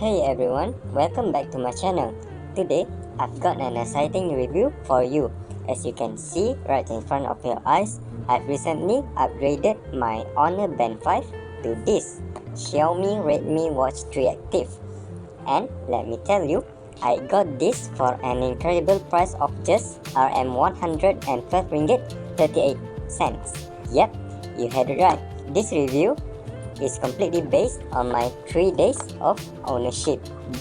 Hey everyone, welcome back to my channel. Today, I've got an exciting review for you. As you can see right in front of your eyes, I've recently upgraded my Honor Band 5 to this Xiaomi Redmi Watch 3 Active. And let me tell you, I got this for an incredible price of just Rm112 ringgit 38 cents. Yep, you heard it right. This review is completely based on my 3 days of ownership.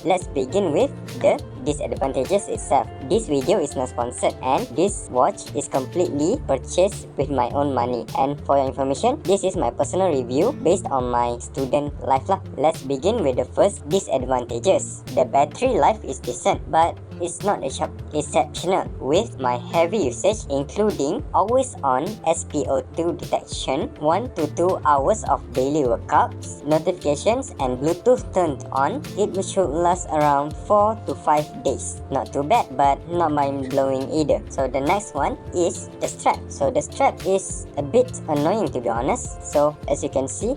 Let's begin with the disadvantages itself. This video is not sponsored and this watch is completely purchased with my own money. And for your information, this is my personal review based on my student life lah. Let's begin with the first disadvantages. The battery life is decent, but it's not exceptional with my heavy usage, including always on SpO2 detection, 1 to 2 hours of daily workouts, notifications, and Bluetooth turned on. It should last around 4 to 5 days. Not too bad, but not mind-blowing either. So the next one is the strap. So the strap is a bit annoying, to be honest. So as you can see,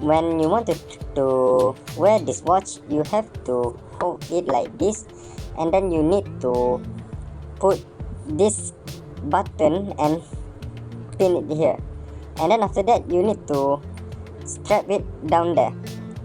when you want to wear this watch, you have to hold it like this, and then you need to put this button and pin it here, and then after that you need to strap it down there,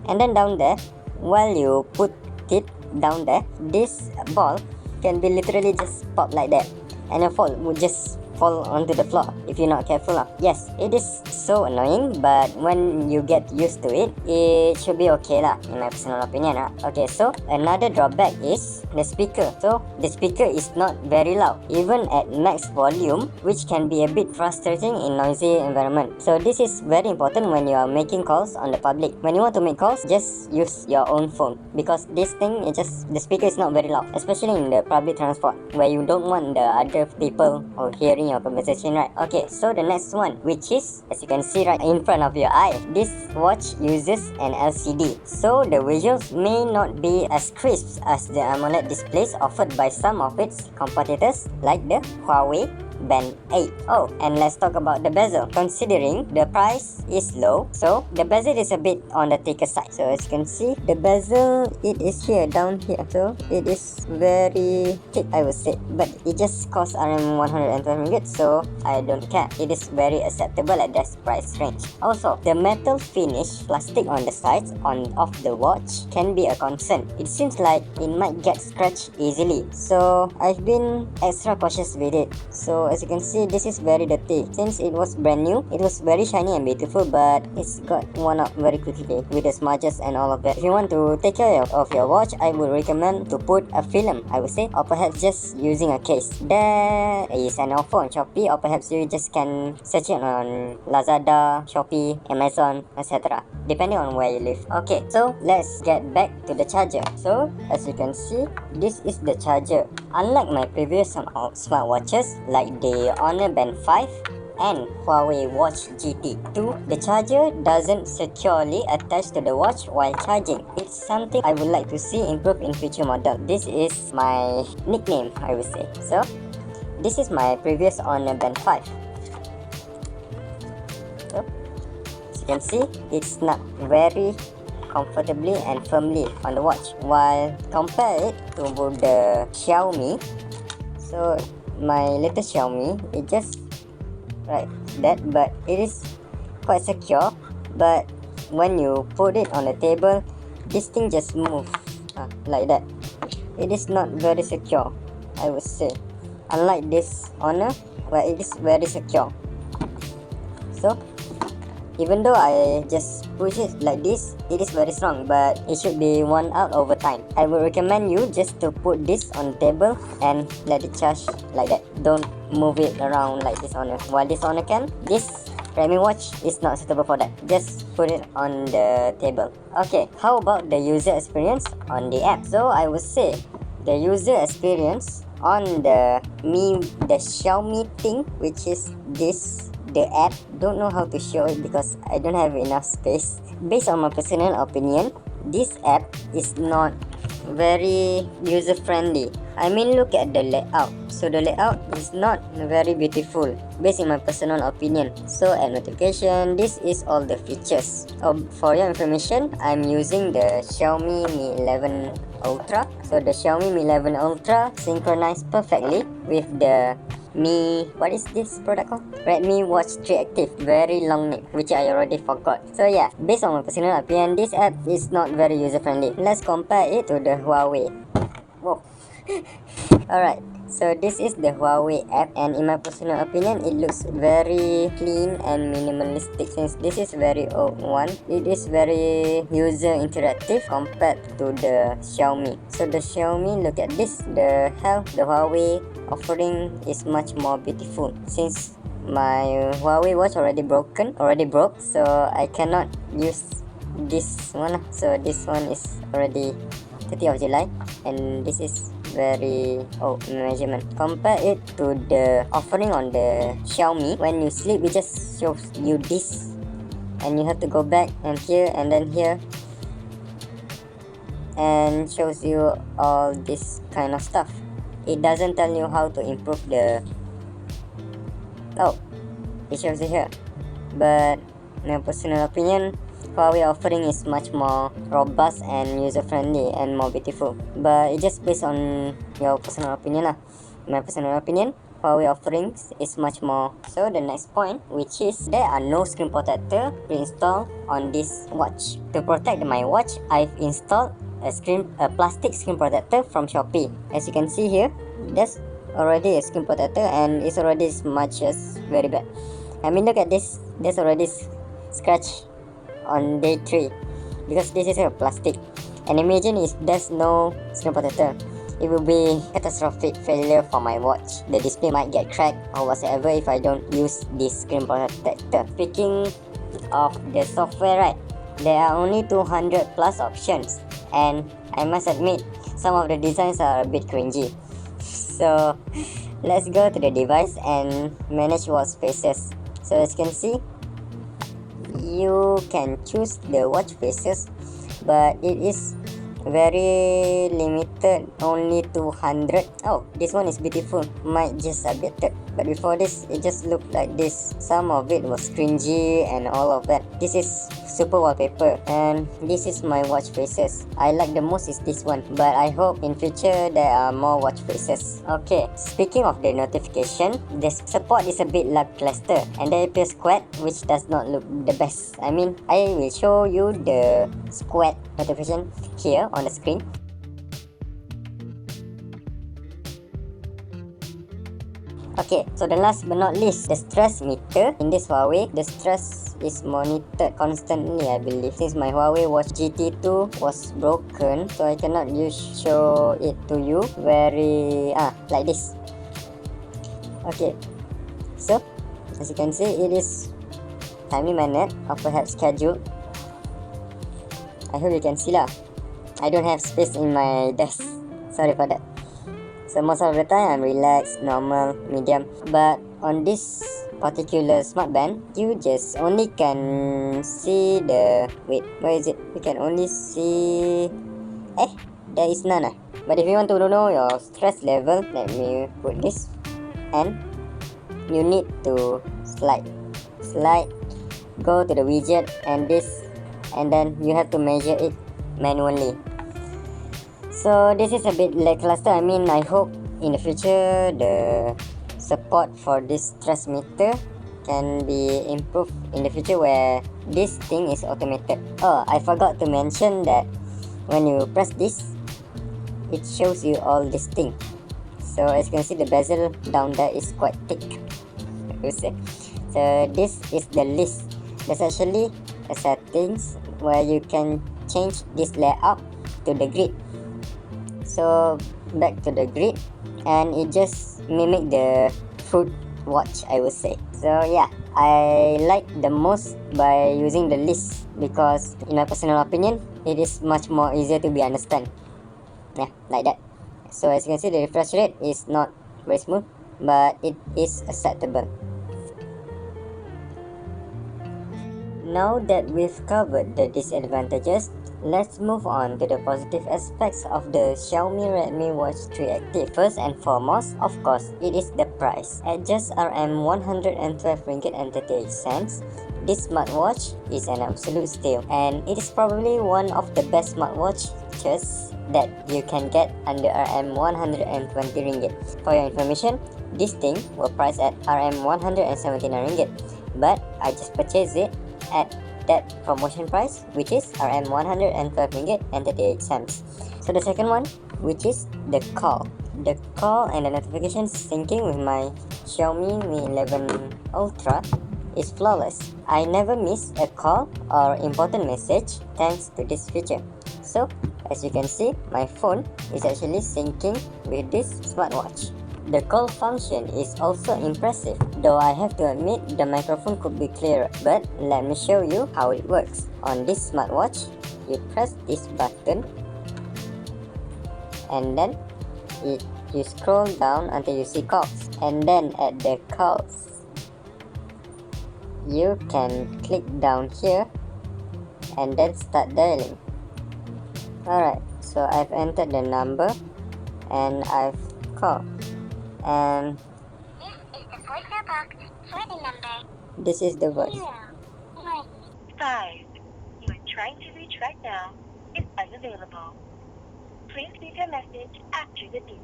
and then down there, while you put it down there, this ball can be literally just pop like that, and your phone would just fall onto the floor if you're not careful. Yes, it is so annoying, but when you get used to it, it should be okay lah, in my personal opinion. Okay, so another drawback is the speaker. So the speaker is not very loud, even at max volume, which can be a bit frustrating in noisy environment. So this is very important when you are making calls on the public. When you want to make calls, just use your own phone, because this thing, the speaker is not very loud, especially in the public transport where you don't want the other people or hearing your conversation, right? Okay, so the next one, which is, as you can see right in front of your eye, this watch uses an LCD, so the visuals may not be as crisp as the AMOLED displays offered by some of its competitors like the Huawei Band 8. Oh, and let's talk about the bezel. Considering the price is low, so the bezel is a bit on the thicker side. So as you can see, the bezel, it is here, down here. So it is very thick, I would say, but it just costs around 112 ringgit, so I don't care. It is very acceptable at that price range. Also, the metal finish, plastic on the sides of the watch, can be a concern. It seems like it might get scratched easily, so I've been extra cautious with it. So as you can see, this is very dirty. Since it was brand new, it was very shiny and beautiful, but it's got worn out very quickly with the smudges and all of that. If you want to take care of your watch, I would recommend to put a film, I would say, or perhaps just using a case. There is an offer on Shopee, or perhaps you just can search it on Lazada, Shopee, Amazon, etc., depending on where you live. Okay, so let's get back to the charger. So as you can see, this is the charger. Unlike my previous smartwatches like the Honor Band 5 and Huawei Watch GT2, the charger doesn't securely attach to the watch while charging. It's something I would like to see improve in future model. This is my nickname, I would say. So this is my previous Honor Band 5. So as you can see, it's not very comfortably and firmly on the watch, while compare it to the Xiaomi. So my latest Xiaomi, it just like that, but it is quite secure. But when you put it on the table, this thing just moves like that. It is not very secure, I would say, unlike this Honor, where it is very secure. So even though I just push it like this, it is very strong, but it should be worn out over time. I would recommend you just to put this on the table and let it charge like that. Don't move it around like this Honor. While this Honor can, this Redmi watch is not suitable for that. Just put it on the table. Okay, how about the user experience on the app? So I would say the user experience on the Xiaomi thing, which is this, the app, don't know how to show it because I don't have enough space. Based on my personal opinion, this app is not very user friendly. I mean, look at the layout. So the layout is not very beautiful, based in my personal opinion. So at notification, this is all the features. For your information, I'm using the Xiaomi Mi 11 Ultra. So the Xiaomi Mi 11 Ultra synchronized perfectly with the what is this product called? Redmi Watch 3 Active. Very long name, which I already forgot. So yeah, based on my personal opinion, this app is not very user friendly. Let's compare it to the Huawei. Whoa. Alright, so this is the Huawei app, and in my personal opinion, it looks very clean and minimalistic. Since this is very old one, it is very user interactive compared to the Xiaomi. So the Xiaomi, look at this, the Huawei offering is much more beautiful. Since my Huawei watch already broke, so I cannot use this one. So this one is already 30th of July, and this is very old measurement. Compare it to the offering on the Xiaomi. When you sleep, it just shows you this, and you have to go back and here and then here, and shows you all this kind of stuff. It doesn't tell you how to improve the it shows you here. But in my personal opinion, Huawei offering is much more robust and user-friendly and more beautiful. But it's just based on your personal opinion lah. In my personal opinion, Huawei offerings is much more. So the next point, which is there are no screen protector pre-installed on this watch. To protect my watch, I've installed a plastic screen protector from Shopee. As you can see here, there's already a screen protector, and it's already smudges very bad. I mean, look at this. There's already scratch on day 3 because this is a plastic, and imagine if there's no screen protector, it will be catastrophic failure for my watch. The display might get cracked or whatsoever if I don't use this screen protector. Speaking of the software, right, there are only 200 plus options, and I must admit some of the designs are a bit cringy. So let's go to the device and manage watch faces. So as you can see, you can choose the watch faces, but it is very limited, only 200. This one is beautiful, might just updated, but before this it just looked like this. Some of it was cringy and all of that. This is super wallpaper, and this is my watch faces. I like the most is this one, but I hope in future there are more watch faces. Okay, speaking of the notification, the support is a bit lackluster, and there appears squad, which does not look the best. I mean, I will show you the squad notification here on the screen. Okay, so the last but not least, the stress meter in this Huawei. The stress is monitored constantly, I believe, since my Huawei Watch GT2 was broken, so I cannot show it to you very like this. Okay, so as you can see, it is timely mannered or perhaps scheduled. I hope you can see lah. I don't have space in my desk, sorry for that. So most of the time I'm relaxed, normal, medium. But on this particular smartband, you just only can see the where is it? You can only see there is none. But if you want to know your stress level, let me put this, and you need to slide, go to the widget and this, and then you have to measure it manually. So this is a bit lackluster. I mean, I hope in the future the support for this stress meter can be improved in the future, where this thing is automated. I forgot to mention that when you press this, it shows you all this thing. So as you can see, the bezel down there is quite thick, you see. So this is the list. There's actually a settings where you can change this layout to the grid. So back to the grid, and it just mimic the fruit watch, I would say. So yeah, I like the most by using the list, because in my personal opinion, it is much more easier to be understand. Yeah, like that. So as you can see, the refresh rate is not very smooth, but it is acceptable. Now that we've covered the disadvantages, Let's move on to the positive aspects of the Xiaomi Redmi Watch 3 Active. First and foremost, of course, it is the price. At just Rm 112 ringgit and 38 cents, this smartwatch is an absolute steal, and it is probably one of the best smartwatches that you can get under Rm 120 ringgit. For your information, this thing will price at Rm 179 ringgit, but I just purchased it at that promotion price, which is Rm 112 ringgit and 38 cents. So the second one, which is the call. The call and the notification syncing with my Xiaomi Mi 11 Ultra is flawless. I never miss a call or important message thanks to this feature. So as you can see, my phone is actually syncing with this smartwatch. The call function is also impressive, though I have to admit the microphone could be clearer, but let me show you how it works. On this smartwatch, you press this button and then you scroll down until you see calls, and then at the calls you can click down here and then start dialing. Alright, so I've entered the number and I've called. And this is the voice. 5 you are trying to reach right now is unavailable. Please leave your message after the beep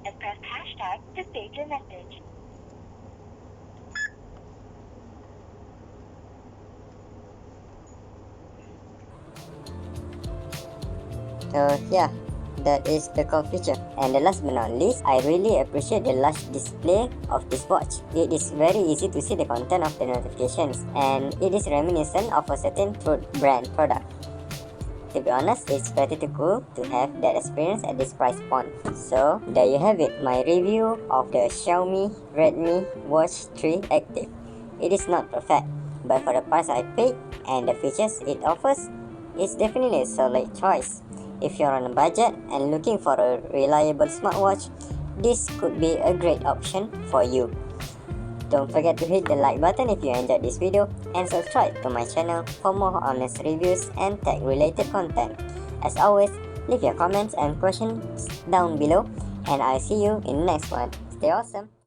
and press hashtag to save your message. So yeah, that is the call feature. And the last but not least, I really appreciate the large display of this watch. It is very easy to see the content of the notifications, and it is reminiscent of a certain fruit brand product. To be honest, it's pretty cool to have that experience at this price point. So there you have it, my review of the Xiaomi Redmi Watch 3 Active. It is not perfect, but for the price I paid and the features it offers, it's definitely a solid choice. If you're on a budget and looking for a reliable smartwatch, this could be a great option for you. Don't forget to hit the like button if you enjoyed this video, and subscribe to my channel for more honest reviews and tech related content. As always, leave your comments and questions down below, and I'll see you in the next one. Stay awesome!